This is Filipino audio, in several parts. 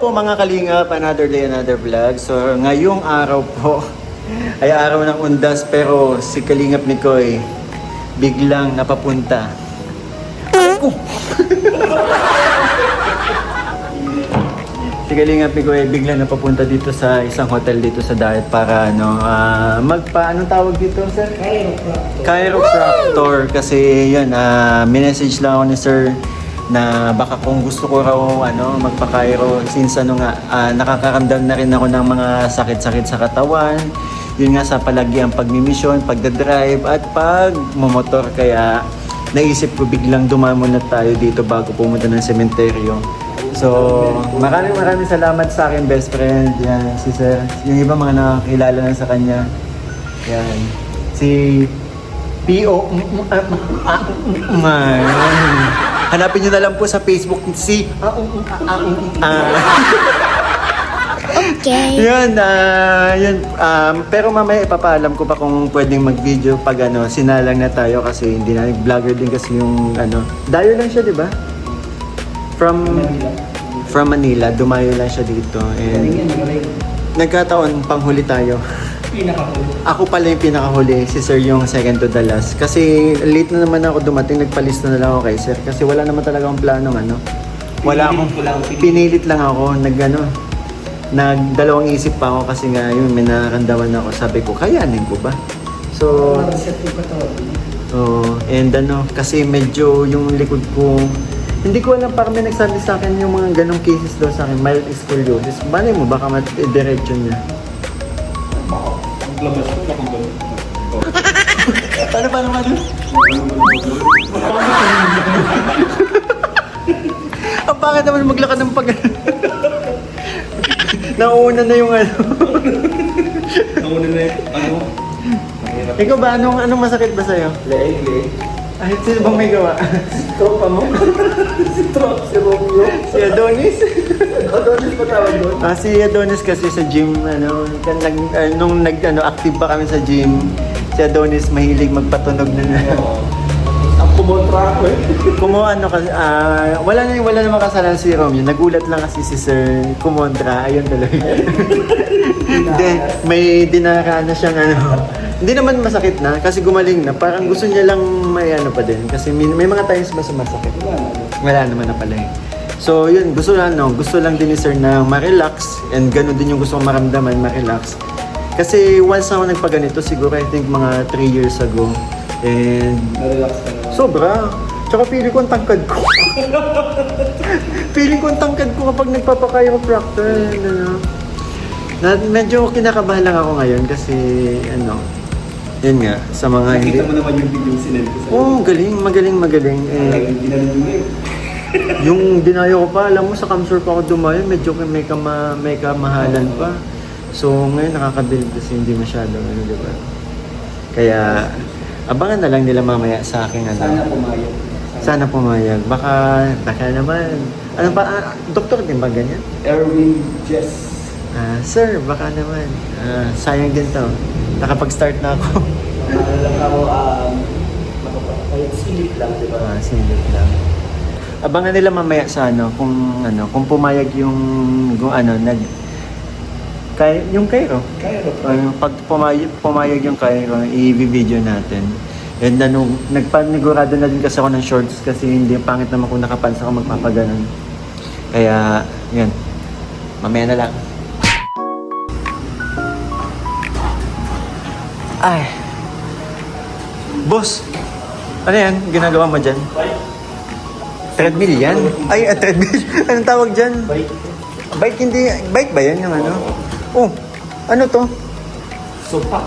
po mga kalingap, another day, another vlog. So ngayong araw po ay araw ng undas pero si Kalingap ni Koy biglang napapunta. Ay ko! Si Kalingap ni Koy biglang napapunta dito sa isang hotel dito sa Daet para anong tawag dito, sir? Chiropractor. Kasi yun, minessage lang ako ni sir na baka kung gusto ko raw magpa-chiro since nakakaramdam na rin ako ng mga sakit-sakit sa katawan. Yun nga sa palagiang pagmimisyon, pagdadrive at pagmomotor. Kaya naisip ko biglang dumamo na tayo dito bago pumunta ng sementeryo. So, maraming salamat sa akin best friend. Yan, si sir. Yung iba mga nakakilala na sa kanya. Yan. Si P.O. Hanapin nyo na lang po sa Facebook si Okay. Yun, pero mamaya ipapaalam ko pa kung pwedeng mag-video pag sinalang na tayo kasi hindi na vlogger din kasi yung dayo lang siya, di ba? From Manila, dumayo lang siya dito and nagkataon panghuli tayo. Ako pala yung pinakahuli, si sir yung second to the last. Kasi late na naman ako dumating, nagpalista na lang ako kay sir. Kasi wala naman talaga akong planong wala akong, pinilit lang ako, nagdalawang isip pa ako kasi nga yun, may nararamdaman ako. Sabi ko, kayanin ko ba? So, and kasi medyo yung likod ko, hindi ko alam, parang may nagsabi sa akin yung mga ganong cases daw sa akin, mild scoliosis. Balay mo, baka matidiretso niya. Labas ko na kung gano'n. Paano? Ang pangit naman maglakad ng Nauuna na yung Nauna na yung Ikaw ba, anong masakit ba sa'yo? Leeg. Ay, sino bang may gawa? Tropa mo? Si Romeo. Si Adonis? Adonis pa tawag doon? Si Adonis kasi sa gym, nung active pa kami sa gym, si Adonis mahilig magpatunog na. Ang kumontra ako wala namang kasalanan si Romeo. Nagulat lang kasi si Sir kumontra. Ayun talaga. May dinaraan na siyang Hindi naman masakit na kasi gumaling na. Parang gusto niya lang may pa din. Kasi may mga times ba sumasakit? Wala naman na pala eh. So yun, gusto lang din ni sir na ma-relax and gano'n din yung gusto kong maramdaman, ma-relax. Kasi once ako nagpaganito, siguro I think mga 3 years ago. And Na-relax ka na. sobra. Tsaka feeling ko ang tangkad ko. Feeling ko ang tangkad ko kapag nagpapa-chiropractor. Medyo kinakabahan lang ako ngayon kasi yun nga, sa mga Nakita mo naman yung video sinend ko sa'yo. Oo, magaling. Ginanon yung Yung dinayo ko pa, alam mo, sa Camsur pa ako dumayo, medyo may kamahalan pa. So, ngayon nakaka-build kasi hindi masyado, di ba? Kaya, abangan na lang nila mamaya sa akin, Sana pumayag. Baka naman. Doktor din ba ganyan? Erwin Jess. Sir, baka naman. Sayang din to. Nakapag-start na ako. Lang ako, silip lang, di ba? Silip lang. Abangan nila mamaya sa kung pumayag yung yung Cairo. Pag pumayag yung Cairo, i-video natin. And nagpanigurado na din kasi ako ng shorts kasi hindi pangit naman kung nakapans ako magpapaganon. Kaya, yun. Mamaya na lang. Ay. Boss, ano yan? Ginagawa mo dyan? Treadmill yan? Ay, treadmill. Anong tawag dyan? Bike hindi. Bike ba yan yung Oh, ano to? Sopa.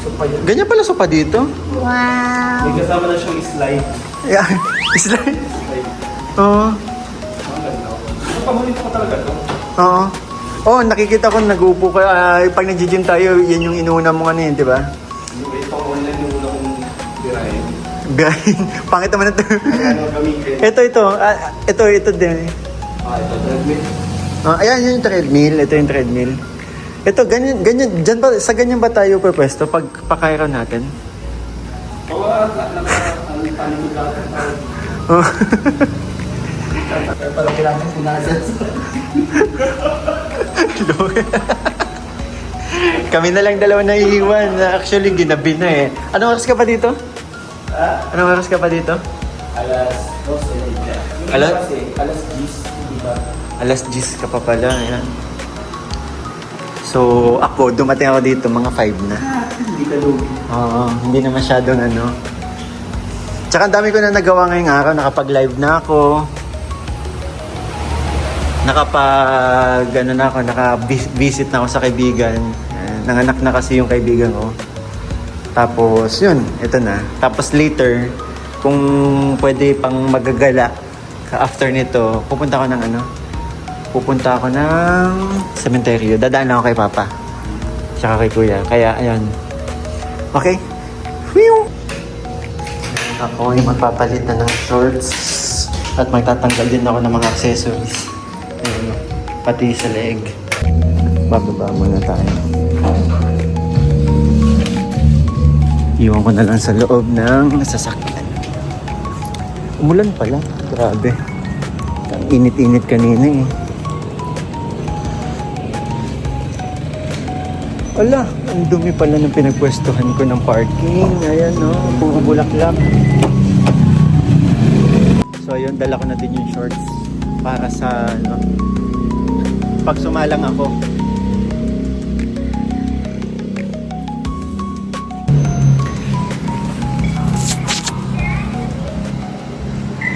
Sopa yan. Ganyan pala sopa dito? Wow. May kasama na siyang slide. Yeah. Slide? Oo. Pamulit ko talaga to. Oo. Oo, nakikita ko nag-upo ka. Pag nag-gym tayo, yan yung inuuna mo kanina, di ba? Ito ako online yung una kong birahin. Birahin. Pangit naman ito. Gamitin. Ito din. Ito, treadmill. Ayan yung treadmill. Ito yung treadmill. Ito, ganyan. Dyan ba, sa ganyan ba tayo pwesto pag pakairo natin? Oo, naka-panig ko lahat. Kaya pala kailangan punasan. Kami na lang dalawa na iiwan. Actually, ginabi na eh. Anong oras ka pa dito? Ha? Anong oras ka pa dito? Alas 12. Alas- Alas 10, di ba? Alas 10 ka pa pala. Ayan. So, ako, dumating ako dito mga 5 na. Hindi ka lugi. Oo, hindi na masyadong ano. Tsaka ang dami ko na nagawa ngayong araw. Nakapag-live na ako. Naka-visit na ako sa kaibigan. Nanganak na kasi yung kaibigan ko. Tapos, yun, ito na. Tapos later, kung pwede pang magagala, after nito, pupunta ako ng sementeryo. Dadaan ako kay Papa. Tsaka kay Kuya. Kaya, ayun. Okay? Whew! Ako ay magpapalit na ng shorts. At magtatanggal din ako ng mga accessories. Ayun, pati sa leg. Bababa muna tayo. Iwan ko na lang sa loob ng sasakyan. Umulan pala. Grabe. Ang init-init kanina eh. Ala, ang dumi pala ng pinagpwestuhan ko ng parking. Ayan no, puro bulaklak. So ayun, dala ko na din yung shorts para sa ano, pag sumalang ako.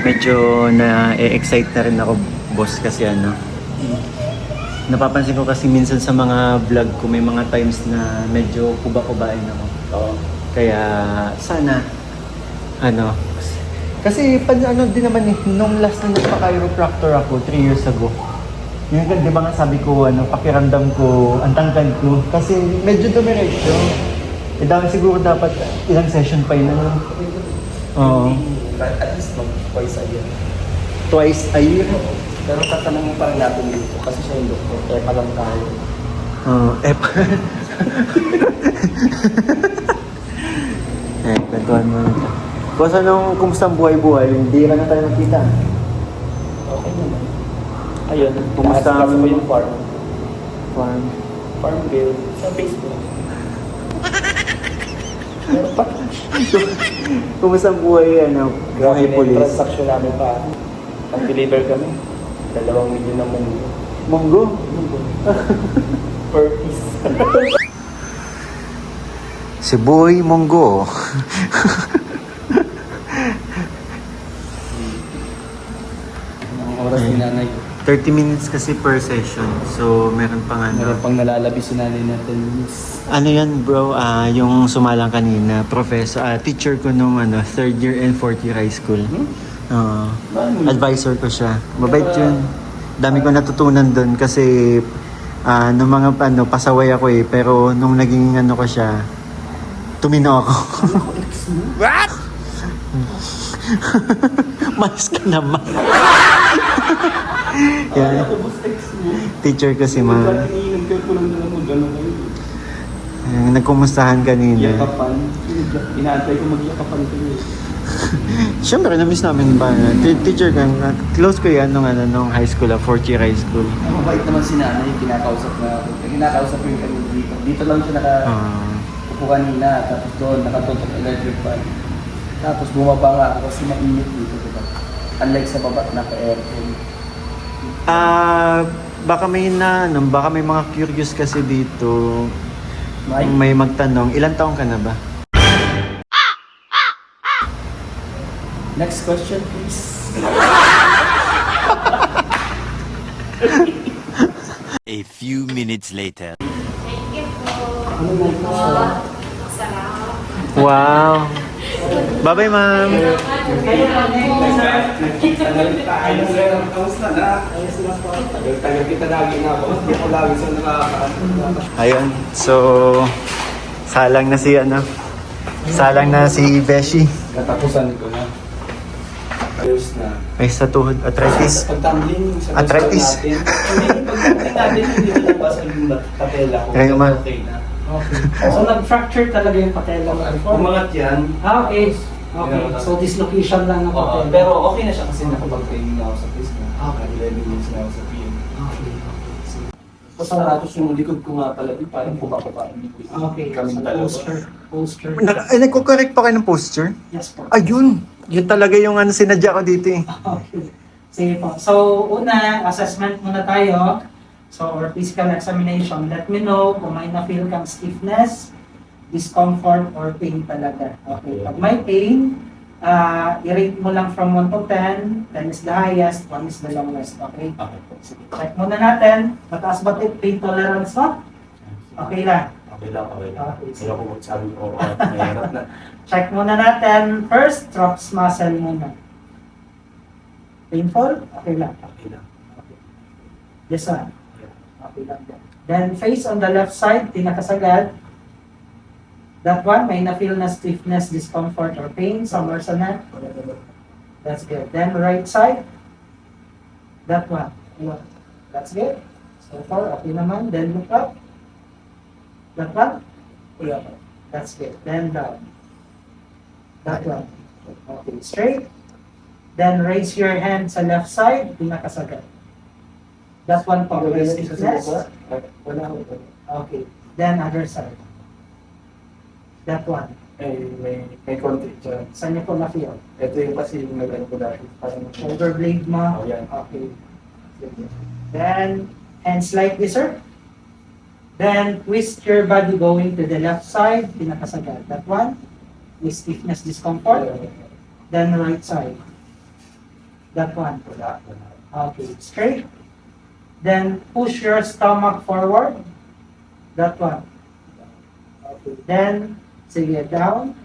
Medyo na-excite na rin ako, boss, kasi ano. Napapansin ko kasi minsan sa mga vlog ko may mga times na medyo kuba-kubain ako. Oo. Kaya sana ano, kasi ano din naman eh, nung last na nagpa-chiropractor ako 3 years ago. Yung di ba nga sabi ko ano, pakiramdam ko, ang tangkad ko kasi medyo dumiretso. Eh dahil siguro dapat ilang session pa yun ano. Oo. At least twice a year. Twice a year. Pero tatanungin pa rin natin dito kasi siya yung doktor. Kaya pa lang tayo. Kwentuhan mo na. Boss, anong, kumusta ang buhay-buhay? Hindi ka na tayo nakita. Okay naman. Ayun, Kumusta pumasok ang- mo yung farm. Farm. Farm bill sa Facebook. Pero pa, Kumusta ang buhay, ano, buhay grabe na yung police? transaction namin pa. Nag-deliver kami. 2 million na munggo. Munggo? Per piece. Si Boy Munggo. Ang oras ni nanay. 30 minutes kasi per session. So, meron pang Meron ano. pang nalalabi si nanay na 10 minutes. Ano yan, bro? Yung sumalang kanina, teacher ko nung 3rd year and 4th year high school. Oo. Advisor ko siya. Mabait yun. Dami ko natutunan doon kasi nung mga pasaway ako eh. Pero nung naging ko siya, tumino ako. What? Mas ka naman. Yan. Teacher ko si ma'am. Iniinom kayo po lang nila mo. Gano'n kayo. Nagkumustahan kanina. Yakapan. Inaantay ko magyakapan kayo. Siyempre, na-miss namin ba? Teacher ka, close ko yan nung high school, 4th year high school. Ang mabait naman si nanay, kinakausap na ako. Kinakausap ko yung kanina dito. Dito lang siya upo kanina, tapos doon, nakatutok electric fan. Tapos bumaba nga ako kasi mainit dito, diba? Unlike sa baba, naka-aircon. Baka baka may mga curious kasi dito. Mike? May magtanong, ilang taong ka na ba? Next question, please. A few minutes later. Ano na ito? Wow! Bye-bye, ma'am! Kamusta na? Tagal kita lagi na ako. Hindi ako lagi sa nakakaano. Ayun, so salang na si Beshi. Katapusan ko na. Ayos na. May sa tuhod, arthritis. Pag-tumbling, sa Arthritis. natin. Hindi, pag-tumbling natin, hindi na basa yung patela ko. Kaya ma- Okay na. Okay. So nag-fracture talaga yung patella mo before? Umangat yan. Okay. Okay. So dislocation lang ng Oo, patella. pero okay na siya kasi nakapag-training na ako sa PIS na. Ah, 11 years na ako sa PN. Okay. Tapos yung likod ko nga pala, di parang bumaba. Okay. Kami So, dalawa. Posture. Nagko-correct pa kayo ng posture? Yes po. Ayun! Yun talaga yung ano sinadya ko dito eh. Okay. Sige po. So, una, assessment muna tayo. So, or physical examination. Let me know kung may na-feel kang stiffness, discomfort, or pain talaga. Okay. Pag may pain, i-rate mo lang from 1 to 10. 10 is the highest, 1 is the lowest. Okay? Okay po. Sige. Check muna natin. Mataas ba pain tolerance mo? Okay lang. Okay lang, okay lang. Okay. Kaya ko magsabi ko, mahirap na. Check muna natin. First, traps muscle muna. Painful? Okay lang. Okay lang. Okay. This one. Okay lang din. Then face on the left side, pinakasagad. That one, may na-feel na stiffness, discomfort, or pain somewhere sa neck. That's good. Then right side. That one. That's good. So far, okay naman. Then look up. That one. That's good. Then down. That one. Okay, straight. Then raise your hand sa left side, pinakasagad. That one po, may stiffness. Wala ko. Okay. Then other side. That one. May konti dyan. Saan niyo po na-feel? Ito yung kasi yung nag-ano ko dati. Parang Shoulder blade mo? Oh, yan. Okay. Then, hands like this, sir. Then, twist your body going to the left side, pinakasagad. That one. With stiffness, discomfort. Then, right side. That one. Okay, straight. Then, push your stomach forward. That one. Okay, then, sige, down.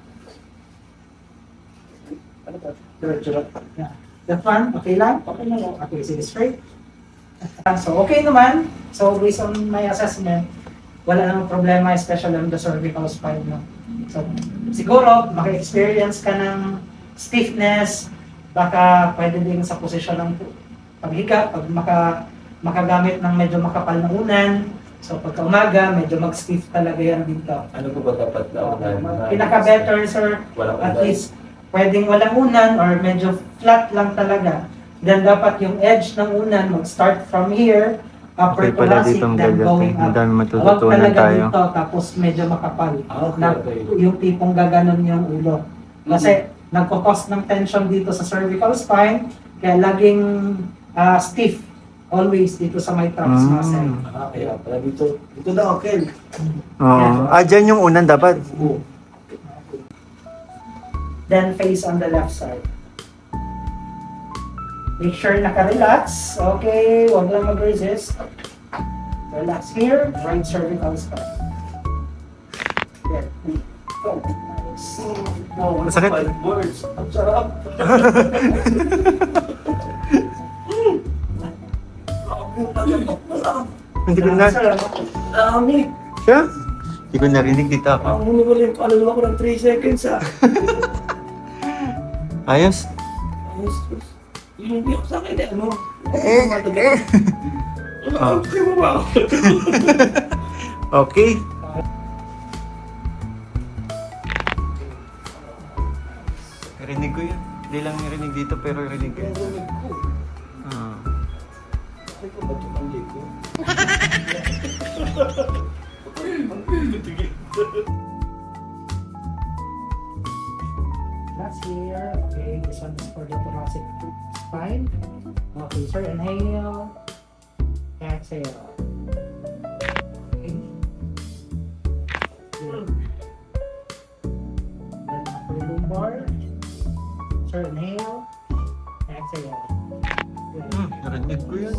Yeah. That one, okay lang? Okay lang. Okay, sige, straight. So, okay naman. So, based on my assessment, wala namang problema, especially on the cervical spine. No? So, siguro, maka-experience ka ng stiffness, baka pwede din sa posisyon ng paghiga, pag makagamit ng medyo makapal na unan. So, pagka umaga, medyo mag-stiff talaga yan dito. Ano po ba dapat na unahin? Pinaka-better, sir, Walang at unahin. least pwedeng walang unan or medyo flat lang talaga. Then dapat yung edge ng unan mag-start from here, upper Okay pala thoracic, ditong then gagating. going up. Madami Huwag matututunan talaga tayo. dito, tapos medyo makapal. Okay, Na, okay. yung tipong gaganon yung ulo. Kasi nagkakos ng tension dito sa cervical spine, kaya laging stiff always dito sa may traps muscle. Kaya pala dito. Dito na okay. Oo. Dyan yung unan dapat. Oo. Then face on the left side. Make sure naka-relax. Okay, huwag lang mag-resist. Relax here, right cervical spine. There. Go. Nice. Wow, Masakit? 5 words. Ang sarap. Hindi ko na... Dami. Siya? Hindi ko narinig dito ako. Ang huli ko lang, palalo ako ng 3 seconds Ayos? Yung biyak sa akin eh, ano? Oh. Okay mo ba? Okay. Rinig ko yun. Hindi lang narinig dito pero rinig ko yun. Ah. Ay, kung ba't yung panglig ko? That's here. Okay, this one is for the thoracic spine. Okay, sir, inhale. Exhale. Okay. Good. Then upper lumbar. Sir, inhale. Exhale. Good. Narinig ko yun.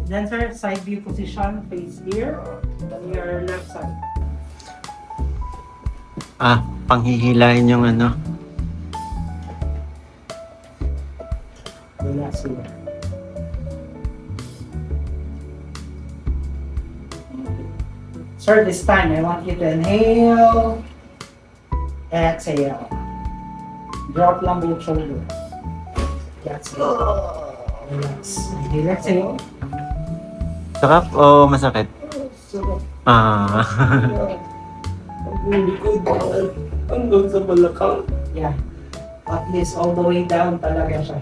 Then sir, side view position, face here, on your left side. Panghihilahin yung ano. Relax here. Sir, this time I want you to inhale, exhale. Drop lang both shoulder. That's it. Relax. Inhale, exhale. Sarap o masakit? Sarap. Ah. Yung likod, hanggang sa balakang. Yeah. At least all the way down talaga siya.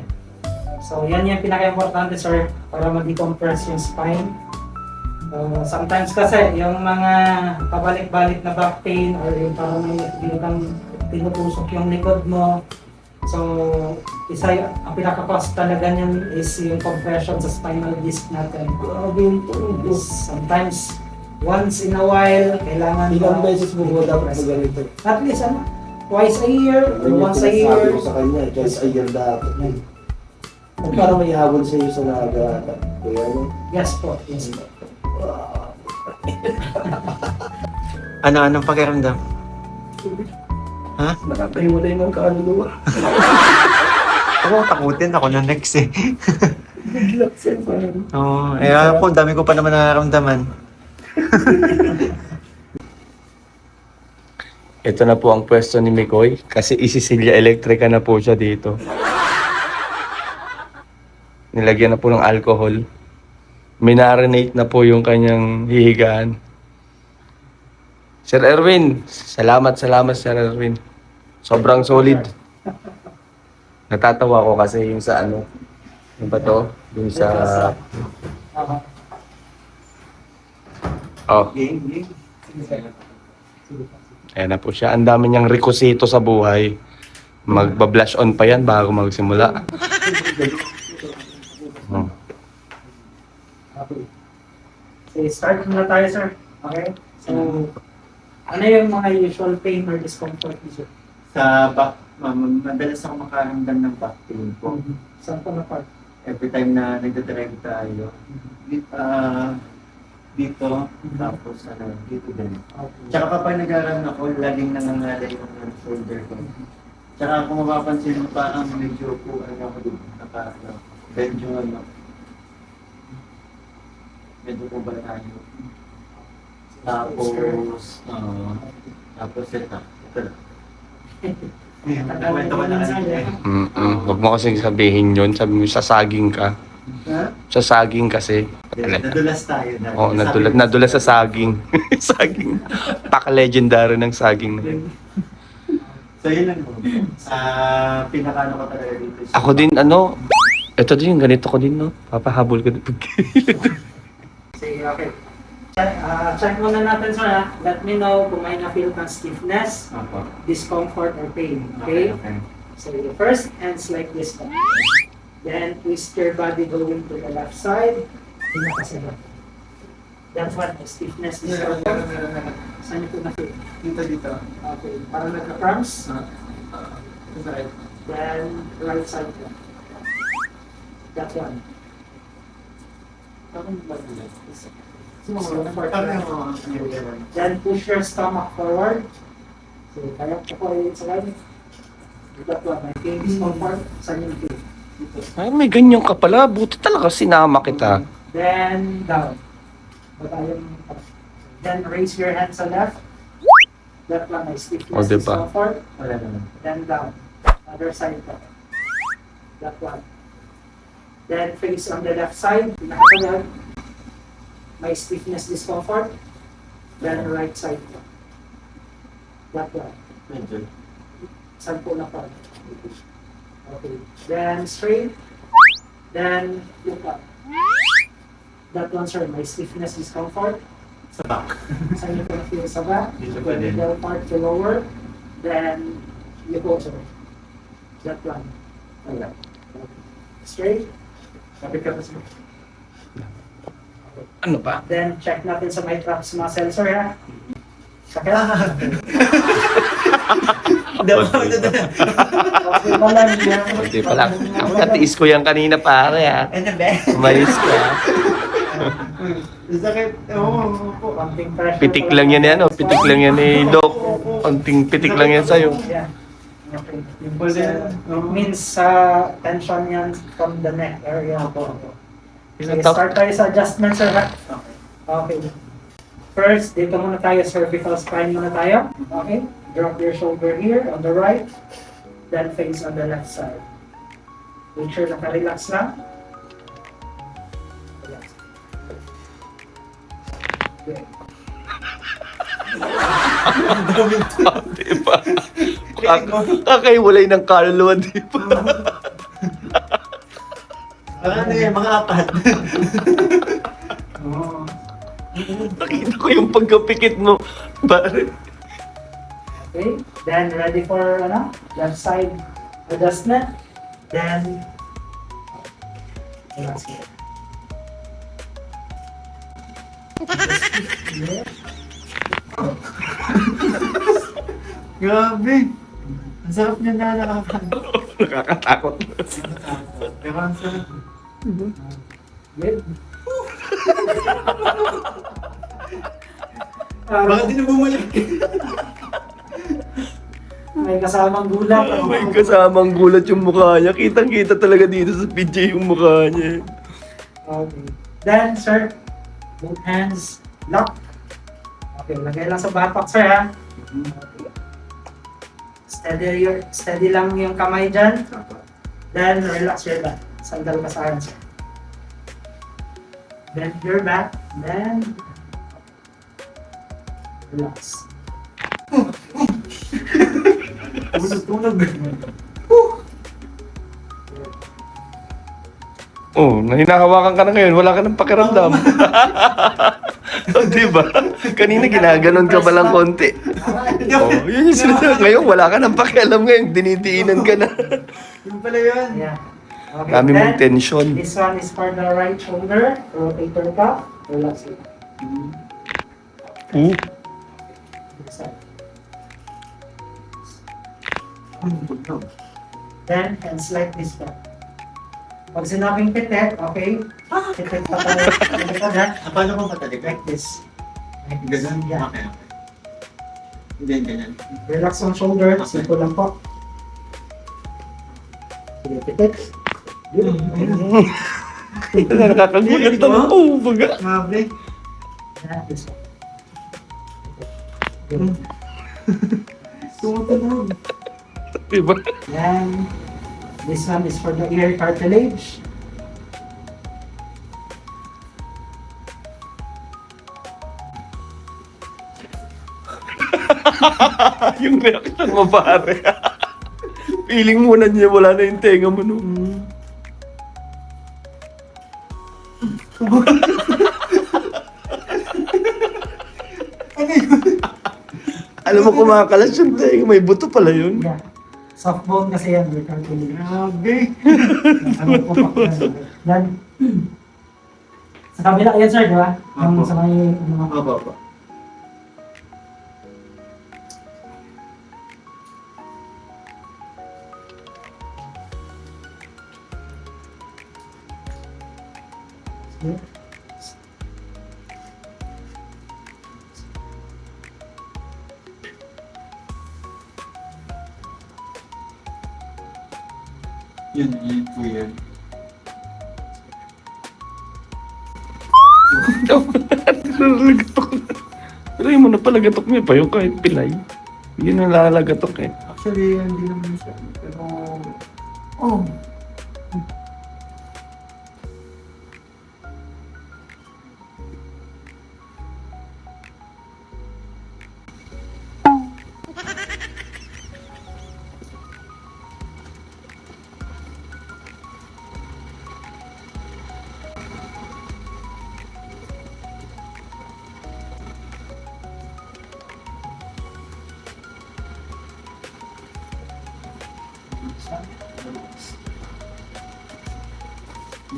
So, yan yung pinaka-importante, sir, para ma-decompress yung spine. Sometimes kasi, yung mga pabalik-balik na back pain or yung parang may biglang tinutusok yung likod mo. So, ang pinaka-cause talaga niyan is yung compression sa spinal disc natin. Grabe yung tulog. Sometimes, once in a while, kailangan Ilang beses mo ba dapat maganito? at least, twice a year, or once a year. Sabi ko sa kanya, just a year dapat. At parang may habol sa iyo sa nagahatan. Kuya, no? Yes po, yes po. Anong pakiramdam? Ha? Nakatahiwalay ng kaluluwa. Ako, takutin. Ako na next eh. Bigla siya, parang. Oo. Ako, ang dami ko pa naman nararamdaman. Ito na po ang pwesto ni Mikoy kasi isisilya elektrika na po siya dito. Nilagyan na po ng alcohol. Minarinate na po yung kanyang hihigaan. Sir Erwin, salamat Sir Erwin. Sobrang solid. Natatawa ko kasi yung sa ano, yung ba to? Yung sa... Oh, ayan na po siya. Ang dami niyang requisito sa buhay. Magba-blush on pa yan bago magsimula. Hmm. Okay. So, start muna tayo, sir. Okay? So, ano yung mga usual pain or discomfort niyo, sir? Sa back, madalas ako makaramdam ng back pain po. Saan po na part? Every time na nagdadrive tayo. Dito, tapos dito din. Okay. Tsaka kapag nag-aaral ako, laging nangangalay yung shoulder ko. Tsaka kung mapapansin mo, parang medyo po, ako dito, medyo medyo po ba tayo. Tapos ito lang. Kwento ko na Huwag mo kasing sabihin yun. Sabi mo, sasaging ka. Ha? Sasaging kasi. Nadulas tayo dati. Oo, nadulas sa saging. Saging. Paka-legendary ng saging. So yun lang po. Pinakano ko talaga dito. Ako din, ito din, ganito ko din, no? Papahabol ko din. Sige, okay. Check muna natin, sir, ha? Let me know kung may na-feel kang stiffness, Opo. discomfort, or pain. Okay? Okay. So, the first ends like this. Then, twist your body going to the left side. Pinakasagot. That's what the stiffness is. Saan niyo po na-feel? Dito. Okay. Parang nagka-cramps. Right. Then, right side po. That one. Then, push your stomach forward. So, kaya po po yung sa line. That one. May pain, discomfort. Saan yung feel? Ay, may ganyan ka pala. Buti talaga sinama kita. Then, down. Then, raise your hands sa left. That one, may stiffness, O, diba? discomfort. Wala naman. Then, down. Other side po. That one. Then, face on the left side. Pinakasagad. May stiffness, discomfort. Then, right side po. That one. Medyo. Saan po na po? Okay. Then, straight. Then, look up. That one, sir, may stiffness, discomfort. Sa back. Saan niyo po na-feel sa back? Dito pa din. Middle part to lower. Then, you go, sir. That one. Wala. Straight. Kapit ka pa sa Ano ba? Then, check natin sa my traps muscle, sir, ha? Sakit. Okay pa lang. Buti pala. Ako natiis ko yan kanina, pare, ha? Ano ba? Umalis ka. Sakit. Oo po. Konting pressure Pitik pa lang yan, pitik lang yan ni Doc. Konting pitik lang yan sa'yo. Yeah. Okay. Yung pala. It means tension yan from the neck area. Okay, Ilang start tayo sa adjustment, sir. Ha? Okay. Okay. First, dito muna tayo, cervical spine muna tayo. Okay? Drop your shoulder here on the right. Then face on the left side. Make sure naka-relax lang. Relax. Good. Diba? Kakaiwalay ng kaluluwa, diba? Ano yan, mga apat. Oo. Nakita ko yung pagkapikit mo. Pare. Okay, then ready for left side adjustment. Then relax here. Grabe. Ang sarap niya na Nakakatakot. Pero ang sarap. Good. Bakit di na bumalik? May kasamang gulat. May kasamang gulat yung mukha niya. Kitang-kita talaga dito sa PJ yung mukha niya. Okay. Then, sir, both hands lock. Okay, lagay lang sa batok, sir, ha? Okay. Steady lang yung kamay dyan. Then, relax your back. Sandal ka sa akin, sir. Bend your back. Then, relax. Tulog. Oh, hinahawakan ka na ngayon, wala ka ng pakiramdam. Oh, di ba? Kanina ginaganon ka pa lang konti. Oh, yun yung sinasabi. Ngayon, wala ka ng pakialam ngayon, dinitiinan ka na. Yung pala yun. Yeah. Okay, Dami mong then, tension. this one is for the right shoulder. Rotate your cuff. Relax it. This side. Then, hands like this back. Pag sinabing pitet, okay? Pitet pa tayo. Pitet ha? Paano kung patalik? Like this. Like this. Ganun? Yeah. Okay. Hindi, ganyan. Relax ang shoulder. Simple lang po. Sige, pitet. Good. Nakakagulat naman. Oh, baga. Grabe. Yeah, this one. Good. Tumutunog. Diba? Then, this one is for the ear cartilage. Yung reaction mo, pare. Feeling mo na niya, wala na yung tenga mo. No? Alam mo, kumakalas yung tenga. May buto pala yun. Yeah. Soft bone kasi yan, ear cartilage. Grabe. Ano po pa? Then, sa kabila yan, sir, di ba? Yung Apo. sa may, ano, Opo. Yun po yun. Nalagatok na. Pero yung mo na pala gatok mo pa yung kahit pilay. Yun ang lalagatok eh. Actually, hindi naman siya. Pero... Oh.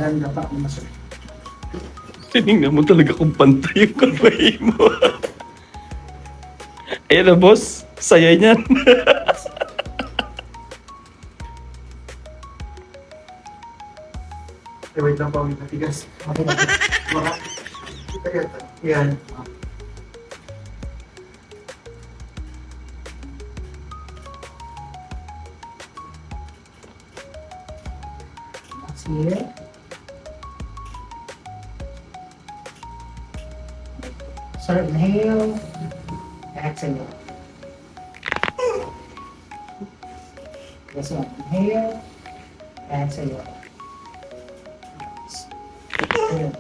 then the back mo, sir. Tinignan mo talaga kung pantay yung kamay mo. Ayan na, boss. Saya niyan. Wait lang po, may matigas. Okay na. Baka. Yan. Relax here. Sir, inhale. Exhale. This one, inhale. Exhale. Exhale.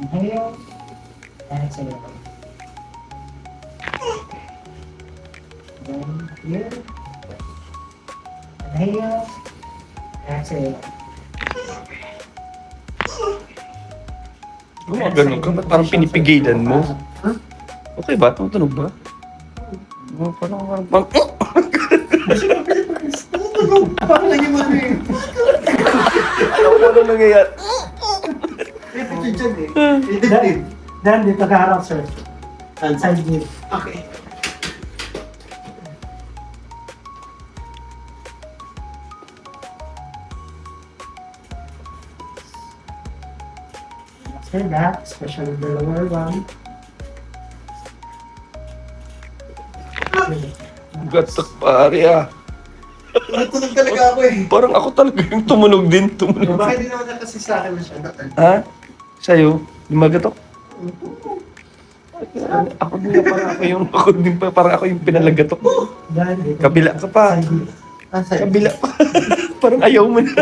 Inhale. Exhale. Then here. Inhale. Exhale. Gumagano ka? Ba't parang pinipigilan mo? Okay ba? Tumutunog ba? Parang... Parang naging mo rin. Alam ko ano nangyayari. Ito dyan eh. Then, dito ka harap, sir. Side view. Okay. After that, especially the lower one. Gatak pare ah. Natulog talaga ako eh. Parang ako talaga yung tumunog din. Tumunog. Bakit di naman kasi sa akin na siya? Ha? Sa'yo? Lumagatok? Ako din na parang ako yung pinalagatok. Then, dito. Kabila ka pa. Side view. Kabila pa. Parang ayaw mo na.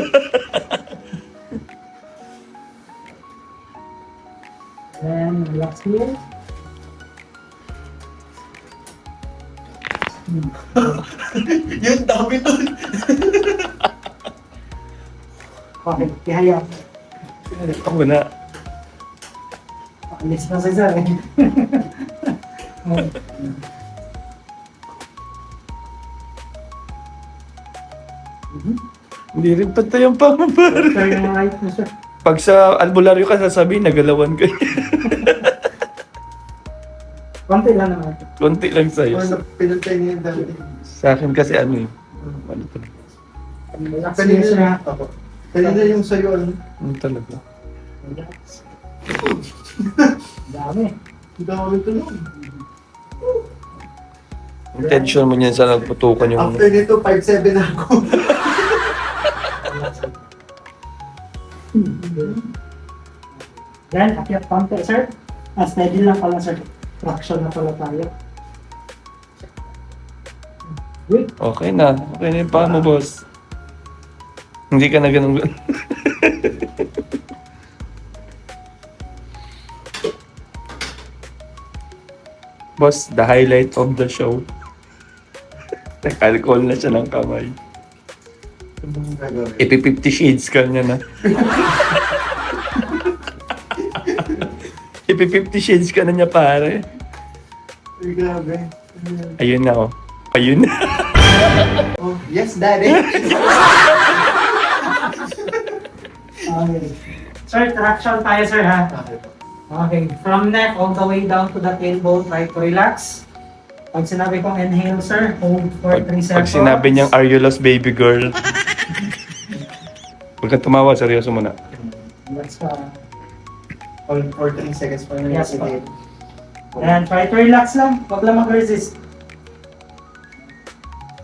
Then, relax here. Yung dami nun. Okay, ihaya. Ako na. Alis na si sir. Hindi rin pantay ang pama pare. Sir, yung right mo, sir. Pag sa albularyo ka, sasabihin, nagalawan ka. Konti lang naman. Konti lang sa'yo. Pinantay niya yung dami. Sa akin kasi ano eh. Ano to? Relax here, sir. Ako. Kanina yung sa'yo ano? Ano talaga? Relax. Dami. Ang dami tulog. Intention mo niyan sa nagputukan yung... After nito, 5'7 na ako. Then, akyat konti, sir. Steady lang pala, sir. Traction na pala tayo. Good. Okay na. Okay na yung paa mo, boss. Hindi ka na ganun. Boss, the highlight of the show. Nag-alcohol na siya ng kamay. Ipi-50 shades ka niya na. Ipi-50 shades ka na niya, pare. Ay, grabe. Ayun na, oh. Ayun na. Oh, yes, daddy. Okay. Sir, traction tayo, sir, ha? Okay. From neck all the way down to the tailbone, try to relax. Pag sinabi kong inhale, sir, hold for 3 seconds. Pag sinabi niyang, are you lost, baby girl? Huwag kang tumawa, seryoso mo na. That's pa. Hold for 3 seconds pa yun. Yes, pa. Ayan, try to relax lang. Huwag lang mag-resist.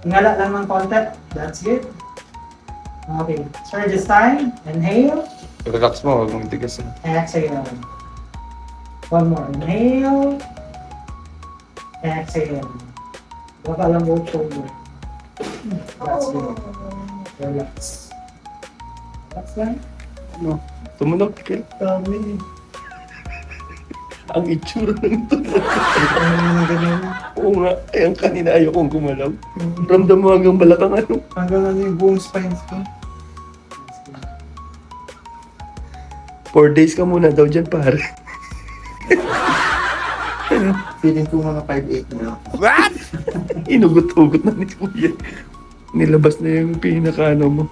Ingala lang ng konti. That's good. Okay. Sir, this time, inhale. Relax mo, huwag mong tigas. Exhale. One more. Inhale. Exhale. Baka lang both shoulder. That's good. Relax. Relax lang. Ano? Tumunog, Kel. Dami. Ang itsura ng tunog. Oo nga, eh, ang kanina ayaw kong gumalaw. Ramdam mo hanggang balakang ano. Hanggang ano yung buong spines ko. 4 days ka muna daw dyan, pare. Feeling ko mga 5'8 na. What? Inugot-ugot na ni Kuya. Nilabas na yung pinaka-ano mo.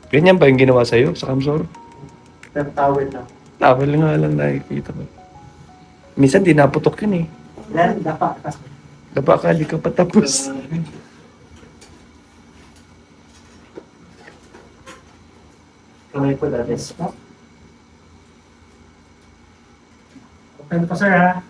Ganyan ba yung ginawa sa'yo sa Kamsor? Pero towel na. Tawal nga lang nakikita ko. Minsan di naputok yun eh. Then, dapa ka. Dapa ka, di ka patapos. Kamay ko dati. Stop. Open po, sir, ha?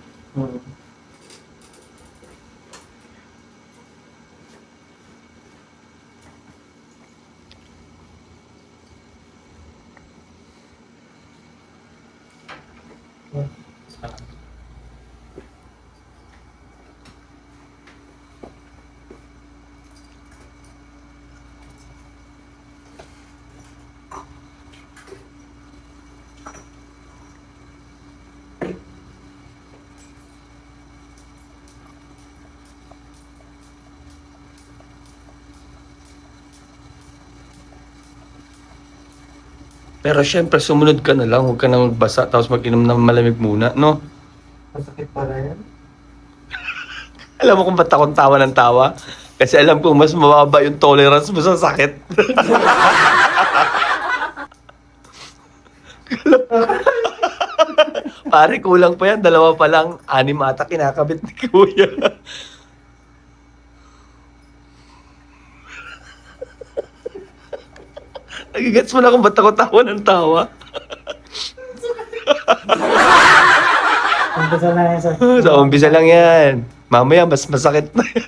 Pero syempre, sumunod ka na lang. Huwag ka na magbasa tapos mag-inom ng malamig muna, no? Masakit para yan. Alam mo kung ba't akong tawa ng tawa? Kasi alam kong mas mababa yung tolerance mo sa sakit. Pare, kulang pa yan. 2 pa lang. 6 ata kinakabit ni Kuya. Nagigets mo na kung ba't ako tawa ng tawa? Umpisa na yan, sir. Sa umpisa lang yan. Mamaya, mas masakit na yan.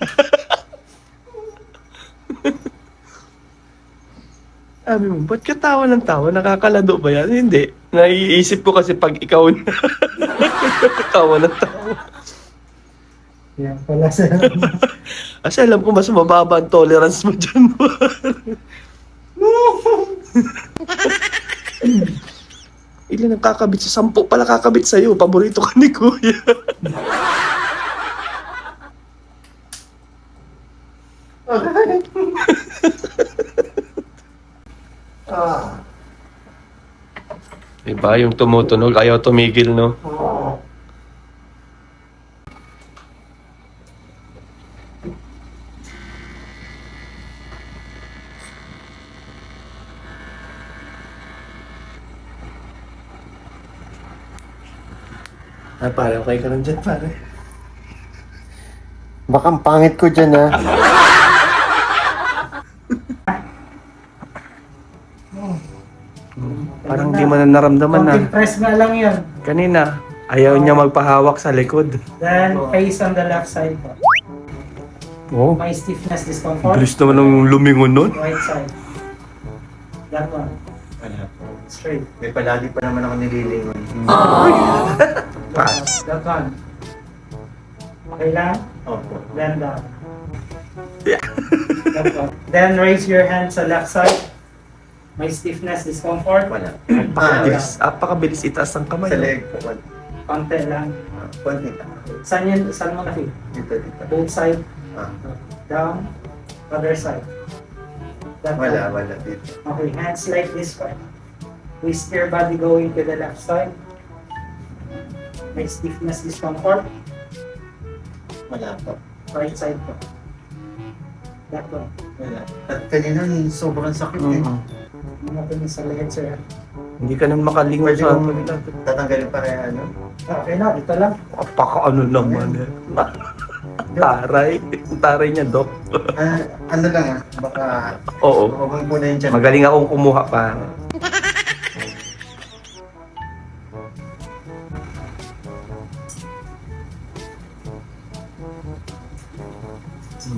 Sabi mo, ba't ka tawa ng tawa? Nakakalado ba yan? Hindi. Naiisip ko kasi pag ikaw na. Tawa ng tawa. Yan pala, sir. Kasi alam ko mas mababa ang tolerance mo dyan. Ilan ang kakabit sa 10 pala kakabit sa'yo. Paborito ka ni Kuya. Diba? Yung tumutunog, ayaw tumigil, no? Pare, okay ka lang dyan, pare. Baka ang pangit ko dyan, ha? Parang di mo na naramdaman na. Konting press nga lang yan. Kanina, ayaw niya magpahawak sa likod. Then, face on the left side po. Oh, May stiffness, discomfort. bilis naman ng lumingon nun. Right side. That one. Wala po. Straight. May palagi pa naman ako nililingon. Pass. That one. Okay lang? Opo. Then down. That one. Then raise your hand sa left side. May stiffness, discomfort. Wala. Apakabilis itaas ang kamay. Sa leg po. Wala. Konti lang. Konti ka. Saan mo na-feel? Dito, dito. Both side. Ah. Down. Other side. That Wala, one. wala. Dito. Okay, hands like this one. Twist your body going to the left side. May stiffness, discomfort. Wala po. Right side po. That one. Wala. At kanina, sobrang sakit eh. Ano natin sa legs, sir? Hindi ka nang makalingon Pwede sa... mo tatanggalin pa rin ano? Okay na, ito lang. Apaka-ano naman eh. Taray. Taray niya, Dok. Ano lang ah, baka Oo. huwag muna yun dyan. Magaling akong kumuha pa.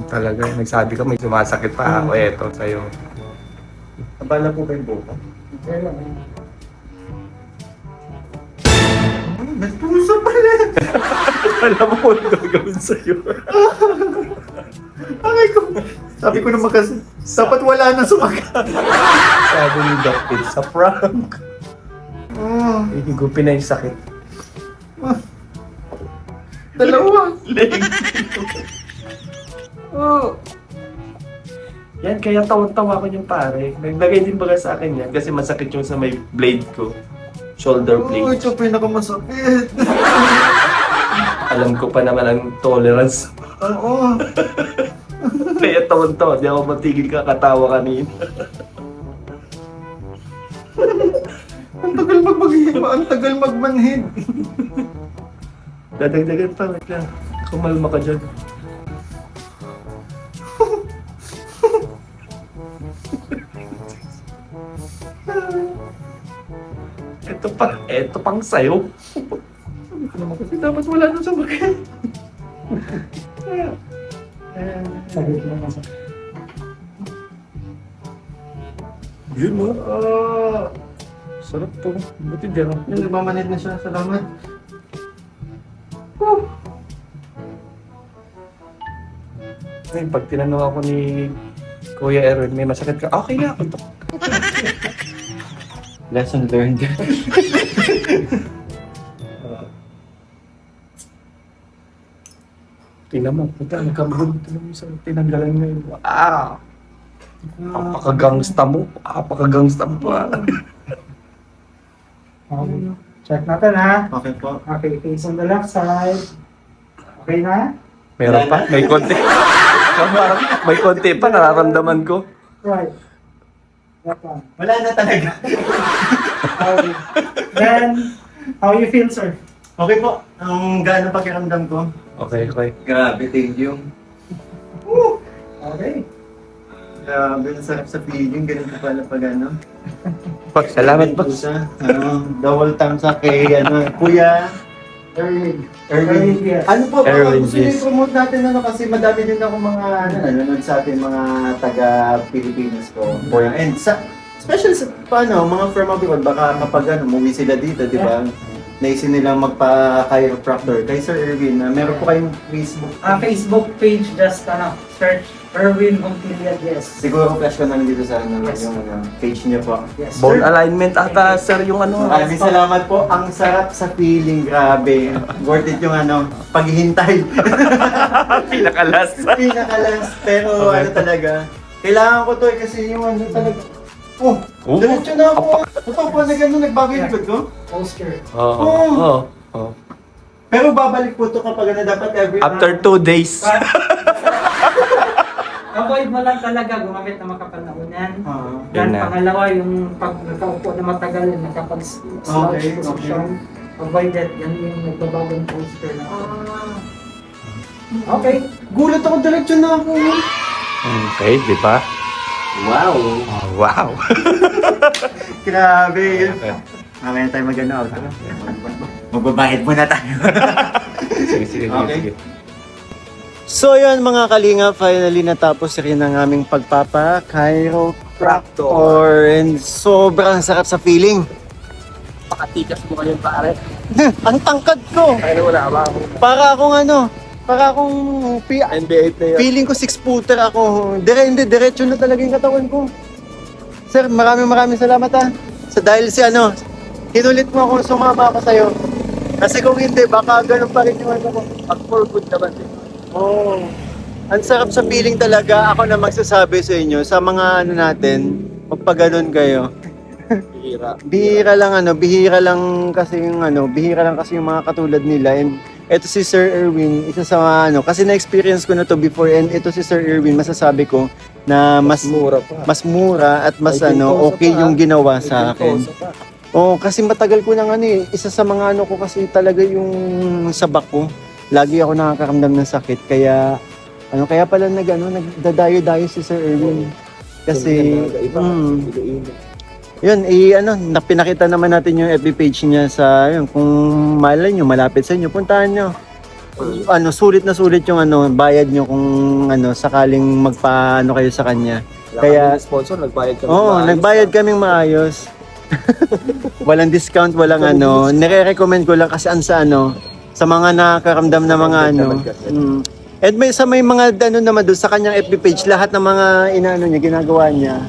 Talaga, nagsabi ka may sumasakit pa ako. Eto, sa'yo. Abala po ba yung buka? Okay lang. Nagpuso pala! Alam mo kung ano gagawin sa'yo. Ay ko! Sabi ko naman kasi, dapat wala na sumagat. Sabi ni Doc, it's a prank. Oh, Higupin na yung sakit. dalawa! Leg. Oh. Yan, kaya tawang-tawa ko yung pare. Naglagay din baga sa akin yan kasi masakit yung sa may blade ko. Shoulder Oh, blade. ito pinakamasakit. Alam ko pa naman ang tolerance. Oo. Kaya tawang-tawa. Di ako matigil kakatawa kanina. Ang tagal magmanhid. Dadagdagan pa. Wait lang. Kumalma ka dyan. Ito pang sayo. Sabi ko naman kasi dapat wala na sa bagay. Sagit lang ako. Yun mo. Sarap to. Buti dyan. Yung nagmamanhid na siya, salamat. Ay, pag tinanong ako ni Kuya Erwin, may masakit ka? Okay na ako. Lesson learned. Tingnan mo, puta, nagkaroon sa tinanggalan ngayon. Apakagangsta mo. Apakagangsta mo pa. Check natin ha. Okay po. Okay, face on the left side. Okay na? Meron pa? May konti. Parang may konti pa, nararamdaman ko. Right. That one. Wala na talaga. Okay. Then, how you feel, sir? Okay po. Ang gaano pakiramdam ko. Okay, okay. Grabe, thank you. Okay. Grabe, nasarap sa feeling. Ganito pala pag ano. Salamat, po Boss. sa double thumbs up kay ano, Kuya Erwin. Erwin. Yes. Ano po, baka Erwin, gusto niyo yes. i-promote natin ano kasi madami din ako mga nanonood sa atin mga taga-Pilipinas ko. And sa special sa paano, mga firm abroad, baka kapag ano, umuwi sila dito, di ba? Naisin nilang magpa-chiropractor. Kay Sir Erwin, meron po kayong Facebook. Facebook page, just search Erwin Montilla, yes. Siguro flash ko na lang dito sa ano, Yes. yung page niyo po. Yes. Bone alignment ata, sir, yung ano. Maraming salamat po. Ang sarap sa feeling, grabe. Worth it yung ano, paghihintay. Pinakalas. Pinakalas. Pero Okay. ano talaga, kailangan ko to kasi yung ano talaga. Oh, Oh, diretso na ako. Totoo po na gano'n, nagbago yung likod ko. Posture. Oo. Oh. Oo. Pero babalik po to kapag ano, dapat every After 2 days. Avoid mo lang talaga gumamit ng makapal na unan. Yun Then na. pangalawa, yung pag nakaupo na matagal, nakapag-slouch Okay, position. Avoid that. Yan yung nagbabagong posture na. Okay. Gulat ako, diretso na ako. Okay, di ba? Wow. Oh, wow. Grabe. Okay. Mamaya tayo mag-ano out. Magbabahid muna tayo. Sige, sige, Okay. sige. So yun mga kalinga, finally natapos rin ang aming pagpapa-chiropractor and sobrang sarap sa feeling. Pakatikas mo kayo pare. Ang tangkad ko! Kaya wala ba ako? Para akong NBA player. feeling ko 6-footer ako. Diretso na talaga yung katawan ko. Sir, maraming salamat sa dahil si ano, hinulit mo ako, sumama ako sa'yo. Kasi kung hindi, baka ganun pa rin yung ano ko. Pag for good naman din. Oh, ang sarap sa feeling talaga. Ako na magsasabi sa inyo, sa mga ano natin, magpaganon kayo. Bihira. Bihira lang kasi yung mga katulad nila. And ito si Sir Erwin, isa sa ano, kasi na-experience ko na to before and ito si Sir Erwin, masasabi ko na mas Mura pa. at mas May pintosa okay pa, yung ginawa May sa akin. pintosa pa. Oo, kasi matagal ko nang isa sa mga ano ko kasi talaga yung sabak ko. Lagi ako nakakaramdam ng sakit kaya pala nagdadayo-dayo si Sir Erwin. Kasi yun, pinakita naman natin yung FB page niya sa yun, kung malay nyo, malapit sa inyo, puntahan nyo. Sulit na sulit yung bayad nyo kung sakaling magpaano kayo sa kanya. Kaya sponsor, nagbayad kami. Oo, nagbayad kaming maayos. Walang discount, walang nire-recommend ko lang kasi sa mga nakakaramdam na mga And may mga naman doon sa kanyang FB page, lahat ng mga niya, ginagawa niya.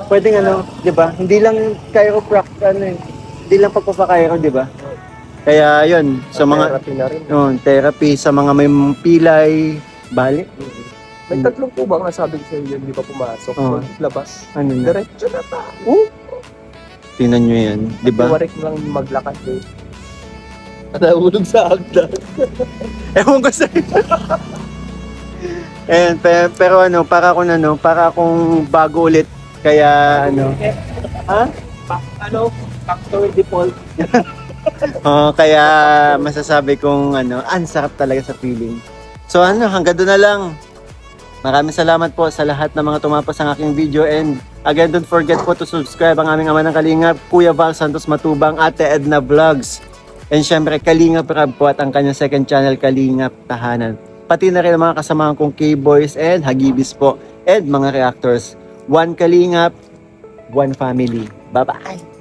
Pwedeng 'di ba? Hindi lang chiropractor hindi lang pagpapakairo, 'di ba? Kaya 'yun, sa mga Therapy na rin. therapy sa mga may pilay, bali. May tatlong po bang nasabi ko sa iyo, hindi pa pumasok. Oo. Labas. Ano na? Diretso na pa. Tingnan niyo 'yan, 'di ba? Iwarik lang maglakad eh. Nahulog sa hagdan. Ewan ko sa'yo. Pero para akong bago ulit. Kaya Factory default. kaya masasabi kong ang sarap talaga sa feeling. So hanggang doon na lang. Maraming salamat po sa lahat ng mga tumapos ang aking video and again don't forget po to subscribe ang aming ama ng Kalingap, Kuya Val Santos Matubang, Ate Edna Vlogs. And syempre Kalingap Rab po at ang kanyang second channel Kalingap Tahanan. Pati na rin ang mga kasamahan kong K-Boys and Hagibis po and mga reactors. One Kalingap, one family. Bye-bye!